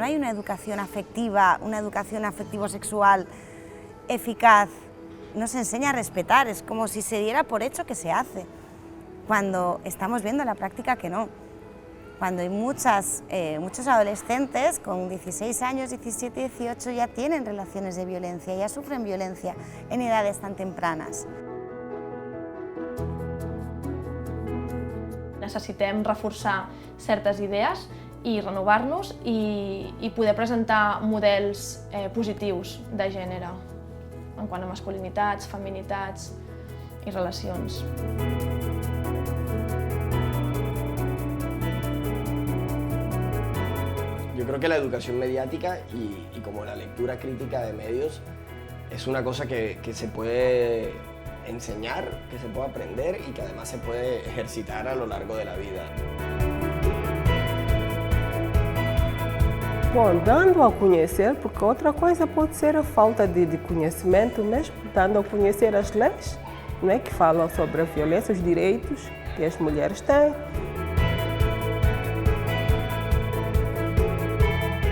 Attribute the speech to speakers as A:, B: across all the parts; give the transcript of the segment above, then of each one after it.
A: no hay una educación afectiva, una educación afectivo-sexual eficaz, no se enseña a respetar, es como si se diera por hecho que se hace, cuando estamos viendo en la práctica que no. Cuando hay muchos adolescentes con 16 años, 17, 18 ya tienen relaciones de violencia, ya sufren violencia en edades tan tempranes.
B: Necessitem reforçar certes idees i renovar-nos i poder presentar models positius de gènere en quant a masculinitats, feminitats i relacions.
C: Yo creo que la educación mediática y como la lectura crítica de medios es una cosa que se puede enseñar, que se puede aprender y que además se puede ejercitar a lo largo de la vida.
D: Bom, dando a conhecer, porque outra coisa pode ser a falta de conhecimento mesmo, dando a conhecer as leis, né, que falam sobre a violência, os direitos que as mulheres têm.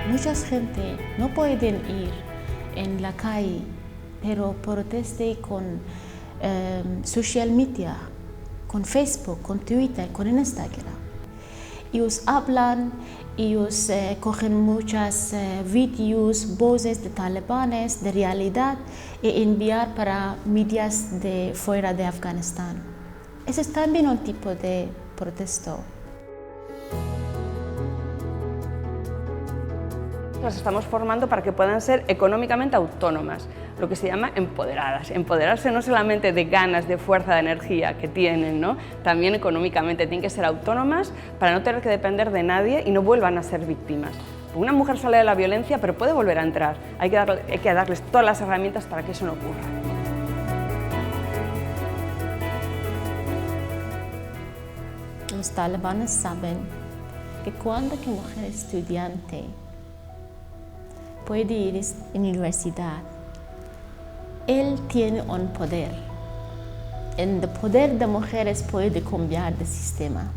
E: Mucha gente no pueden ir en la calle, pero proteste con social media, con Facebook, con Twitter, con Instagram. Ellos hablan, ellos cogen muchos vídeos, voces de talibanes, de realidad, y enviar para medios de fuera de Afganistán. Ese es también un tipo de protesto.
F: Las estamos formando para que puedan ser económicamente autónomas, lo que se llama empoderadas. Empoderarse no solamente de ganas, de fuerza, de energía que tienen, ¿no? También económicamente tienen que ser autónomas para no tener que depender de nadie y no vuelvan a ser víctimas. Una mujer sale de la violencia pero puede volver a entrar, hay que darles todas las herramientas para que eso no ocurra.
E: Los talibanes saben que cuando una mujer estudiante puede ir a la universidad, él tiene un poder. El poder de mujeres puede cambiar el sistema.